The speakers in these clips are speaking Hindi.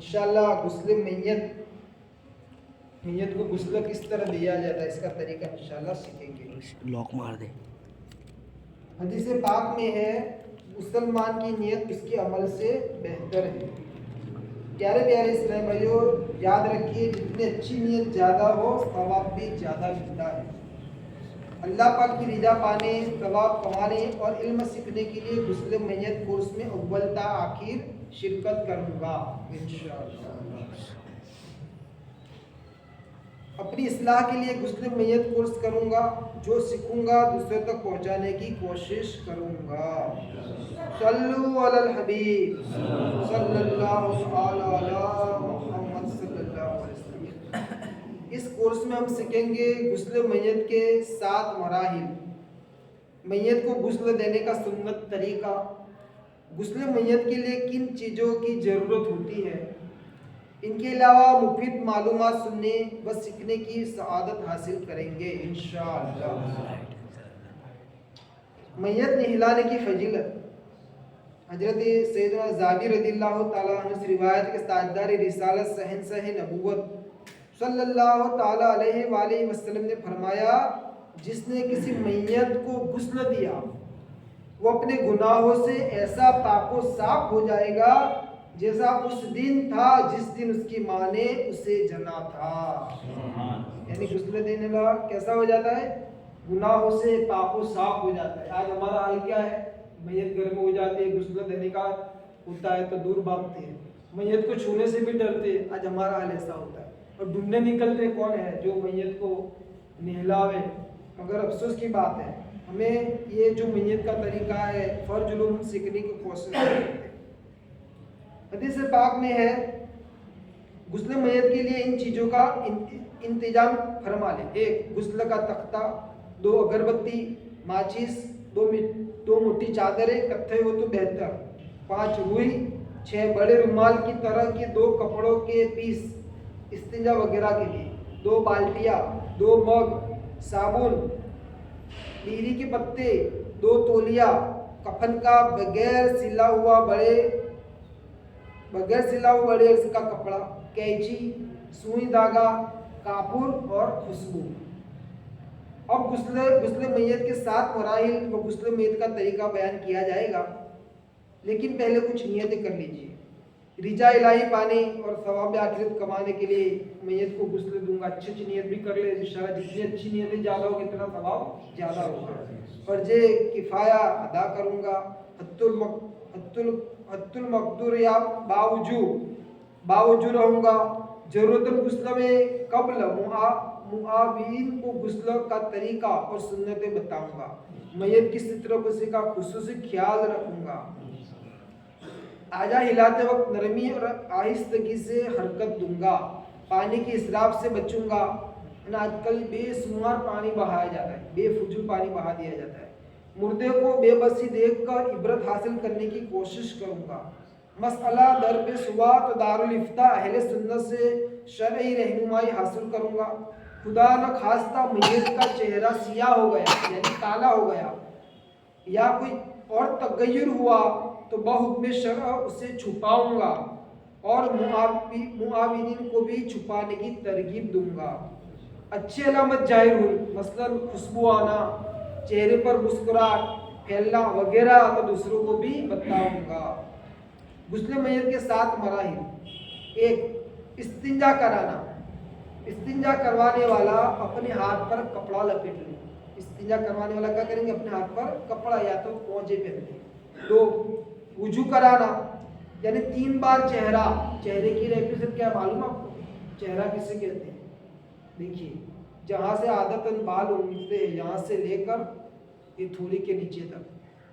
इंशाल्लाह गुस्ल मैयत मैयत को गुस्ल किस तरह दिया जाता है इसका तरीका इंशाल्लाह सीखेंगे। लॉक मार दे। हदीस पाक में है मुसलमान की नीयत उसके अमल से बेहतर है। प्यारे प्यारे इस्लाम भाइयों, याद रखिए जितनी अच्छी नीयत ज़्यादा हो सवाब भी ज़्यादा मिलता है। अल्लाह पाक की रिजा पाने, सवाब कमाने और इल्म सीखने के लिए गुस्ल मैयत कोर्स में अव्वल ता आखिर शिरकत करूँगा इंशाअल्लाह। अपनी इस्लाह के लिए गुस्ल मैयत कोर्स करूँगा, जो सीखूँगा दूसरों तक पहुँचाने की कोशिश करूँगा। सल्लु अलल हबीब सल्लल्लाहु अलैहि मुहम्मद सल्लल्लाहु अलैहि वसल्लम। इस कोर्स में हम सीखेंगे गुस्ल मैयत के 7 मराहिल, मैयत को गुस्ल देने का सुन्नत तरीका, गुस्ल मैयत के लिए किन चीज़ों की ज़रूरत होती है, इनके अलावा मुफीद मालूमात सुनने व सीखने की सआदत हासिल करेंगे इंशाअल्लाह। मैयत नहलाने की फजीलत। हजरत सैयदना जाबिर रज़ियल्लाहु ताला अन्हु से रिवायत के ताजदार रिसालत शहंशाह नबूवत सल्लल्लाहु ताला अलैहि वसल्लम ने फरमाया, जिसने किसी मैयत को गुस्ल दिया वो अपने गुनाहों से ऐसा पाको साफ हो जाएगा जैसा उस दिन था जिस दिन उसकी माँ ने उसे जना था। यानी गुस्ल देने वाला कैसा हो जाता है, गुनाहों से पाको साफ हो जाता है। आज हमारा हाल क्या है, मैयत घर में हो जाती है, गुस्ल देने का होता है तो दूर भागते हैं, मैयत को छूने से भी डरते हैं। आज हमारा हाल ऐसा होता है और ढूंढने निकलते कौन है जो मैयत को नहलावे। मगर अफसोस की बात है, हमें ये जो मैयत का तरीका है फर्ज उलूम सीखने की कोशिश करते हैं। हदीस पाक में है गुस्ल मैयत के लिए इन चीज़ों का इंतजाम फरमा ले। 1 गुस्ल का तख्ता, 2 अगरबत्ती, माचिस, 2 मोटी चादरें, कत्थे हो तो बेहतर, 5 रुई, 6 बड़े रुमाल की तरह के 2 कपड़ों के पीस इस्तिंजा वगैरह के लिए, 2 बाल्टियाँ, 2 मग, साबुन, लीरी के पत्ते, 2 तौलिया, कफन का बगैर सिला हुआ बड़े अर्ज का कपड़ा, कैंची, सुई धागा, कापुर और खुशबू। अब गुस्ल मैयत के 7 मराहिल व गुस्ल मैयत का तरीका बयान किया जाएगा, लेकिन पहले कुछ नियतें कर लीजिए। रिजा इलाही पाने और सवाब आखिरत कमाने के लिए मैयत को गुस्ल दूंगा। अच्छी नियत भी कर ले इंशाअल्लाह, जितनी अच्छी नियतें ज़्यादा होगी इतना सवाब ज़्यादा होगा। फर्जे किफ़ाया अदा करूँगा, हत्तुल मकदूर या बावजू रहूँगा। ज़रूरत गुस्ल में कबल मुआविन को गुस्ल का तरीका और सुन्नतें बताऊँगा। मैयत की सितरपुसी का खुसूसी ख्याल रखूँगा। आजा हिलाते वक्त नरमी और आहिस्तगी से हरकत दूंगा। पानी के इसराफ से बचूंगा। आजकल बेशुमार पानी बहाया जाता है, बेफुजूल पानी बहा दिया जाता है। मुर्दे को बेबसी देखकर इबरत हासिल करने की कोशिश करूंगा। मसला दर पे सुबह तो दारुल इफ्ता अहले सुन्नत से शरई रहनुमाई हासिल करूंगा। खुदा न खास्ता मैयत का चेहरा सियाह हो गया यानी काला हो गया या कोई और तगय्युर हुआ तो बहुक्म शरअ उसे छुपाऊंगा और मुआविनीन को भी छुपाने की तरगीब दूंगा। अच्छी अलामत जाहिर हुई, मसलन खुशबू आना, चेहरे पर मुस्कुराहट फैलना वगैरह, तो दूसरों को भी बताऊंगा। गुस्ल मैयत के 7 मराहिल। 1 इस्तिंजा कराना। इस्तिंजा करवाने वाला अपने हाथ पर कपड़ा लपेट ले। इस्तिंजा करवाने वाला क्या करेंगे, अपने हाथ पर कपड़ा या तो पोंछे पहनते। 2 वुजू कराना यानी 3 बार चेहरे की रेफिजत क्या मालूम आपको, चेहरा किसे कहते हैं? देखिए, जहाँ से आदतन बाल उगते हैं यहाँ से लेकर ये थोड़ी के नीचे तक,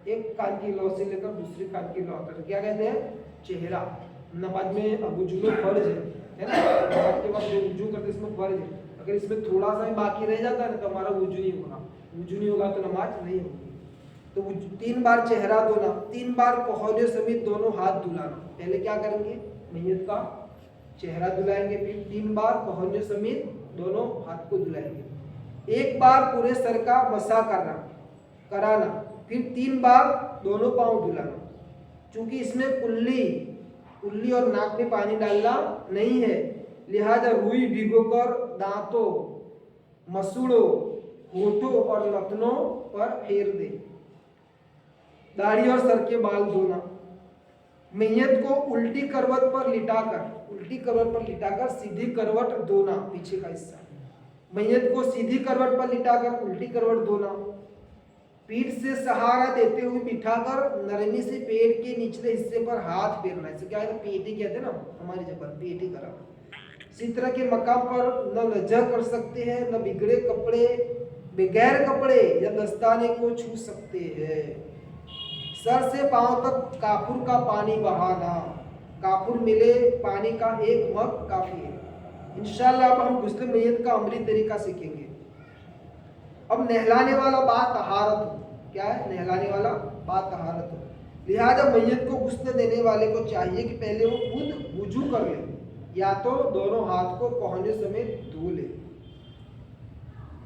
एक कान की लौ से लेकर दूसरी कान की लौ तक क्या कहते हैं, चेहरा। नमाज में वुजू में फर्ज है ना, नमाज के वक्त जो वुजू करते इसमें फर्ज है। अगर इसमें थोड़ा सा ही बाकी रह जाता है ना तो हमारा वुजू नहीं होगा, वुजू नहीं होगा तो नमाज नहीं होगी। तो 3 बार चेहरा धोना, 3 बार कोहने समेत दोनों हाथ धुलाना। पहले क्या करेंगे, मैयत का चेहरा धुलाएंगे, फिर 3 बार कोहने समेत दोनों हाथ को धुलाएंगे। 1 बार पूरे सर का मसा कराना, फिर 3 बार दोनों पांव धुलाना। चूंकि इसमें कुल्ली और नाक में पानी डालना नहीं है। लिहाजा रुई भिगोकर दांतों, मसूड़ों, होठों और नथनों पर फेर दे। दाढ़ी और सर के बाल धोना। मैयत को उल्टी करवट पर लिटाकर सीधी करवट धोना, पीछे का हिस्सा। मैयत को सीधी करवट पर लिटाकर उल्टी करवट धोना। पीठ से सहारा देते हुए बिठाकर नरमी से पेट के निचले हिस्से पर हाथ फेरना। इसे क्या है, पेटी कहते हैं ना हमारी जबान, पेटी करा। सित्र के मकाम पर न लज्जा कर सकते हैं, न बिगड़े कपड़े बगैर कपड़े या दस्ताने को छू सकते हैं। सर से पांव तक काफुर का पानी बहाना। काफुर मिले पानी का एक मग काफी है। इंशाल्लाह अब हम गुस्ल मैयत का अमली तरीका सीखेंगे। अब नहलाने वाला बात तहारत हो। क्या है? नहलाने वाला बात तहारत हो। लिहाजा मैयत को गुस्ल देने वाले को चाहिए कि पहले वो खुद वुजू कर ले, या तो दोनों हाथ को कोहने समेत धो ले।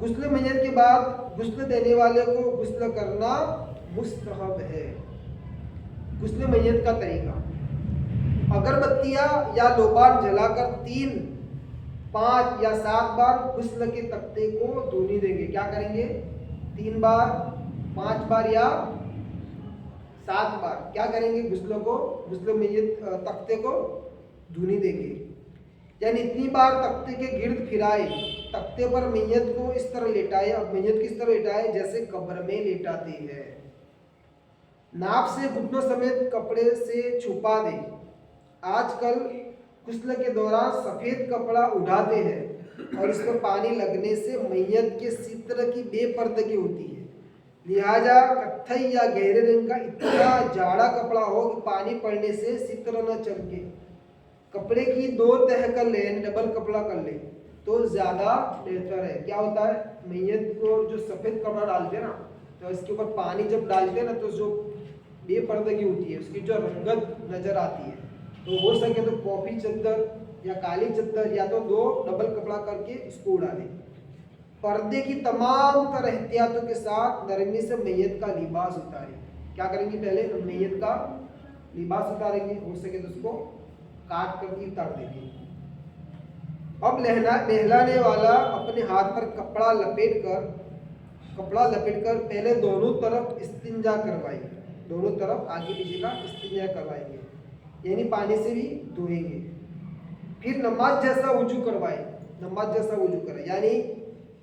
गुस्ल मैयत के बाद गुस्ल देने वाले को गुस्ल करना मुस्तहब है। गुस्ल मैयत का तरीका, अगरबत्तियां या लोबान जलाकर 3, 5 या 7 बार गुस्ल के तख्ते को धुनी देंगे। क्या करेंगे? 3 बार, 5 बार या 7 बार क्या करेंगे? गुस्ल मैयत तख्ते को धुनी देंगे। यानी इतनी बार तख्ते के गिर्द फिराए, तख्ते पर मैयत को इस तरह लेटाए। अब मैयत किस तरह लेटाए? जैसे कब्र में लेटाते हैं। नाप से घुटनों समेत कपड़े से छुपा दे। आजकल गुस्ल के दौरान सफेद कपड़ा उड़ाते हैं और इसमें पानी लगने से मैयत के सित्र की बेपर्दगी होती है। लिहाजा कत्थई या गहरे रंग का इतना जाड़ा कपड़ा हो कि पानी पड़ने से सित्र न चमके। कपड़े की 2 तह कर ले, यानी डबल कपड़ा कर ले तो ज्यादा बेहतर है। क्या होता है? मैयत को जो सफेद कपड़ा डालते हैं ना, तो इसके ऊपर पानी जब डालते हैं ना, तो जो बेपर्दगी होती है, उसकी जो रंगत नजर आती है। तो हो सके तो कॉफी चद्दर या काली चद्दर या तो 2 डबल कपड़ा करके इसको उड़ा दें। पर्दे की तमाम तरह एहतियातों के साथ नरमी से मैयत का लिबास उतारें। क्या करेंगे? पहले मैयत का लिबास उतारेंगे, हो सके तो उसको काट करके उतार देंगे। अब नहलाने वाला अपने हाथ पर कपड़ा लपेट कर पहले दोनों तरफ इस्तिंजा करवाएंगे। दोनों तरफ आगे पीछे का इस्तिंजा करवाएंगे, यानी पानी से भी धोएंगे। फिर नमाज जैसा वुजू करें, यानी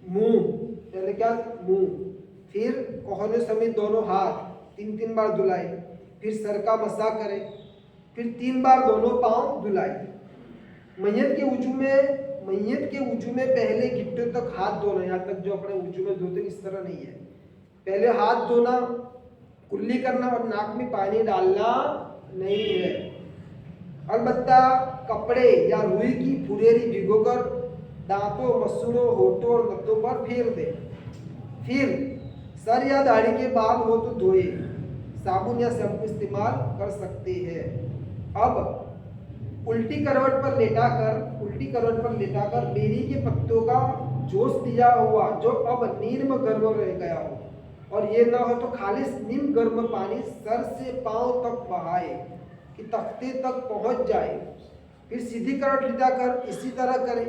मुंह, पहले क्या? मुंह, फिर कोहने समेत दोनों हाथ 3-3 बार धुलाए। फिर सर का मसा करें, फिर 3 बार दोनों पांव धुलाए। मैयत के वुजू में पहले घिट्टों तक हाथ धोना। यहाँ तक जो अपने वुजू में धोते इस तरह नहीं है। पहले हाथ धोना, कुल्ली करना और नाक में पानी डालना नहीं है। अलबत्ता कपड़े या रुई की फुरेरी भिगोकर दांतों, मसूड़ों, होठों और नथों पर फेर दे। फिर सर या दाढ़ी के बाल हो तो धोए। साबुन या शैम्पू इस्तेमाल कर सकते हैं। अब उल्टी करवट पर लेटाकर बेरी के पत्तों का जोश दिया हुआ, जो अब नीम गर्म रह गया हो, और ये ना हो तो खालिस नीम गर्म पानी सर से पांव तक बहाए कि तख्ते तक पहुंच जाए। फिर सीधी करवट लिटाकर इसी तरह करें।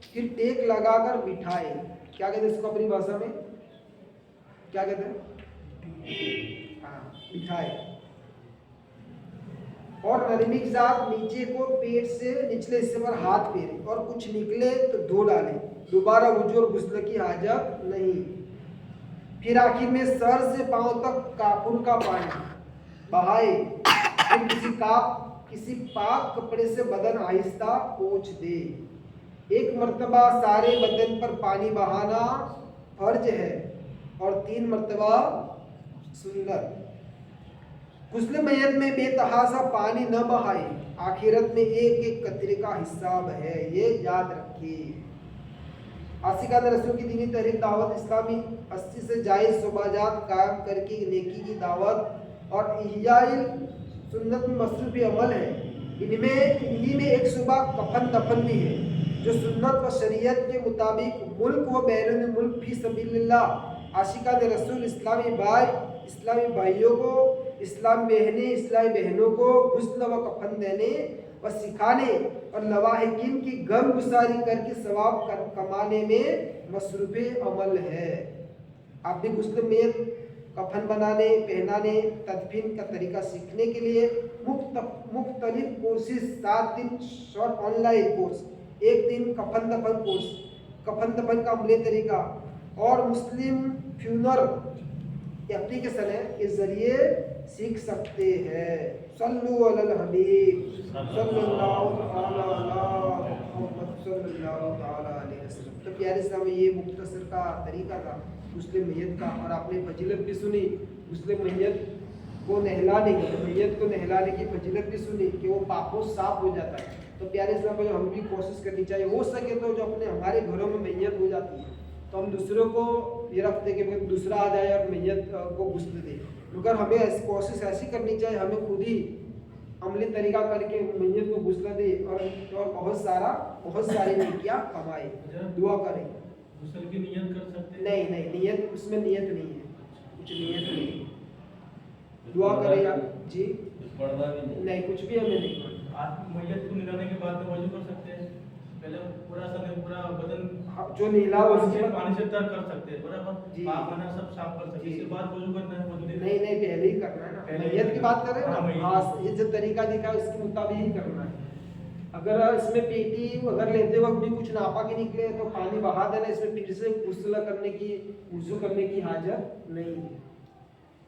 फिर टेक लगाकर बिठाए। क्या कहते हैं इसको अपनी भाषा में? क्या कहते हैं? हाँ, बिठाए। और नरमी के साथ नीचे को पेट से निचले हिस्से पर हाथ फेरे और कुछ निकले तो धो डाले। दोबारा वुजू और गुस्ल की हाजत नहीं। फिर आखिर में सर से पांव तक काफुर का पानी बहाए। फिर किसी पाक कपड़े से बदन आहिस्ता पोंछ दे। 1 मर्तबा सारे बदन पर पानी बहाना फर्ज है और 3 मर्तबा सुन्नत। गुस्ल मैयत में बेतहासा पानी न बहाए। आखिरत में एक कतरे का हिसाब है, ये याद रखिए। आशिकान रसूल की दीनी तहरीक दावत इस्लामी 80 से जायज़ सुबाजात कायम करके नेकी की दावत और इह्याइल सुन्नत में मसरूफ़ अमल है। इन्हीं में एक सुबह कफन दफन भी है, जो सुन्नत व शरीयत के मुताबिक मुल्क व बैरून मुल्क फी सबीलिल्लाह आशिकान रसूल इस्लामी भाइयों को, इस्लामी बहनों को गुस्ल व कफन देने और सिखाने और लवाहिकीन की गम गुसारी करके सवाब कमाने में मसरूफ़ अमल है। आप भी गुस्ल मैयत कफन बनाने, पहनाने, तदफीन का तरीका सीखने के लिए मुख्तलिफ कोर्सेज 7 दिन शॉर्ट ऑनलाइन कोर्स, 1 दिन कफन दफन कोर्स, कफन दफन का अमली तरीका और मुस्लिम फ्यूनरल एप्लीकेशन है के जरिए सीख सकते हैं। सल्लु अलल हबीब सल्लल्लाहु अलैहि वसल्लम। तो प्यारे इस्लाम में ये मुख्तसर का तरीका था गुस्ल मैयत का। और आपने फजीलत भी सुनी गुस्ल मैयत को नहलाने की, मैयत को नहलाने की फजीलत भी सुनी कि वो पापों साफ हो जाता है। तो प्यारे इस्लाम में हम भी कोशिश करनी चाहिए, हो सके तो जो अपने हमारे घरों में मैयत हो जाती है तो हम दूसरों को ये रखते कि दूसरा आ जाए और मैयत को गुस्ल दे, मगर हमें कोशिश ऐसी करनी चाहिए हमें खुद ही अमली तरीका करके मैयत को गुस्ल दे और बहुत सारी नेकियां कमाए, दुआ करें। गुस्ल की नियत कर सकते हैं? नहीं, नियत उसमें नियत नहीं है, कुछ नियत नहीं, दुआ करें आप जी। पढ़ना भी नहीं, कुछ भी हमें नहीं पढ़ना। आप मैयत को निकालने के बाद में वजू कर सकते हैं, पहले पूरा बदन जो नीला उसके पानी से तर कर सकते हैं, बराबर जी, पाक खाना सब साफ कर सकते हैं, इसके बाद वजू करना है। वजू नहीं पहले ही करना है ना, मैयत की बात कर रहे हैं ना। हाँ, ये जो तरीका दिखा है इसके मुताबिक ही करना है। अगर इसमें पेटी अगर लेते वक्त भी कुछ नापा के निकले तो पानी बहा देना, इसमें फिर से गुस्ल करने की वुज़ू करने की हाजत नहीं है।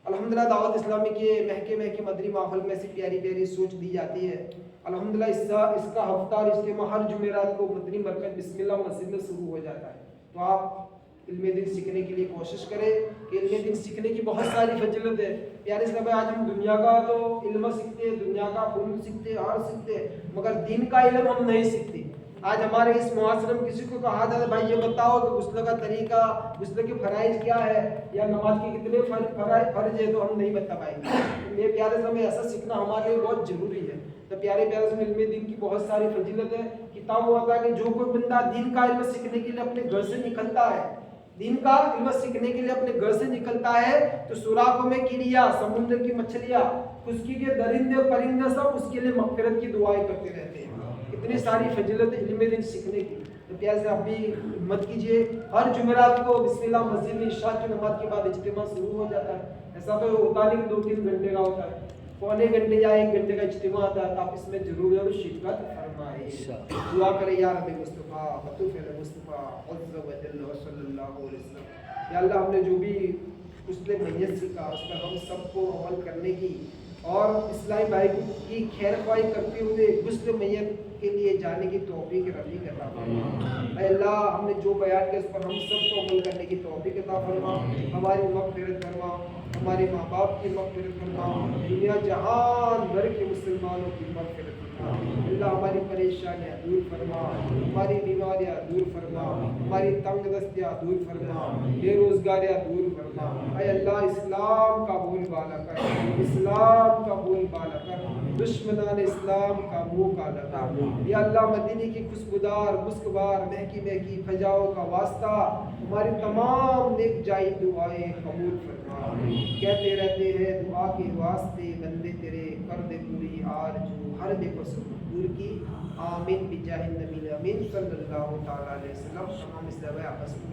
अल्हम्दुलिल्लाह दावत इस्लामी के महके मदरी माहौल में से प्यारी सोच दी जाती है। अल्हम्दुलिल्लाह इसका हफ्ता और इज्तिमा हर जुमेरात को मदनी मरकज़ बिस्मिल्लाह मस्जिद में शुरू हो जाता है। तो आप इल्मे दिन सीखने के लिए कोशिश करें कि इल्मे दिन सीखने की बहुत सारी फजीलत है। प्यारे इस्लाम में आज हम दुनिया का तो इल्म सीखते हैं, दुनिया का फुल सीखते हैं, हर सीखते हैं, मगर दीन का इल्म हम नहीं सीखते। आज हमारे इस मुआशरे में किसी को कहा जाता है भाई ये बताओ कि गुस्ल का तरीका, गुस्ल के फराइज क्या है या नमाज के कितने फर्ज है, तो हम नहीं बता पाएंगे। मेरे प्यारे समय ऐसा सीखना हमारे लिए बहुत जरूरी है। तो प्यारे समय इल्मे दिन की बहुत सारी फजीलत है। किताब होता है कि जो कोई बंदा दीन का इल्म सीखने के लिए अपने घर से निकलता है, दीन का इल्म सीखने के लिए अपने घर से निकलता है, तो सुराखों में कीड़िया, समुद्र की मछलियाँ, खुशकी के दरिंदे परिंदे सब उसके लिए मग़फ़िरत की दुआएं करते रहते हैं। इतनी सारी फजीलत इल्मे दिन सीखने की। तो प्यारे से आप भी हिम्मत कीजिए, हर जुमेरात को बिस्मिल्लाह मस्जिद में इशा की नमाज के बाद इज्तिमा शुरू हो जाता है। ऐसा तो होता नहीं 2-3 घंटे का होता है, पौने घंटे या 1 घंटे का इज्तिमा आता है। तो आप इसमें जरूर शिरकत फरमाइए। दुआ करें या रब्बी मुस्तफ़ा वतूफ़िल मुस्तफ़ा अज़्ज़ व जल्ल सल्लल्लाहु अलैहि वसल्लम। या अल्लाह हमने जो भी गुस्ल मैयत सीखा उस पर हम सबको अमल करने की और इस्लामी भाई की खैर ख्वाही करते हुए गुस्ल मैयत के लिए जाने की तौफीक रफ़ीक अता फरमा। अल्लाह हमने जो बयान किया उस पर हम सबको अमल करने की तौफीक अता फरमा। हमारी मग़फ़िरत फरमा, हमारे माँ बाप की मग़फ़िरत फरमा, दुनिया जहान भर के मुसलमानों की मग़फ़िरत फरमा। अल्लाह हमारी परेशानियाँ दूर फरमा, हमारी बीमारियाँ दूर फरमा, हमारी तंगदस्तियाँ दूर फरमा, बेरोज़गारियाँ दूर फरमा। अल्लाह इस्लाम का बोलबाला कर, इस्लाम का बोलबाला कर, दुश्मनान इस्लाम का मुँह काला कर। या अल्लाह मदीने की खुशबूदार मुस्कबार महकी फजाओं का वास्ता हमारी तमाम नेक जायज़ दुआएं कबूल फरमा। कहते रहते हैं दुआ के वास्ते बंदे तेरे कर दे पूरी आरज़ू हर बेकसूर दूर की। आमीन बिजाहिन नबी अमीन सल्लल्लाहु तआला अलैहि वसल्लम। तमाम इस्लाम आपस में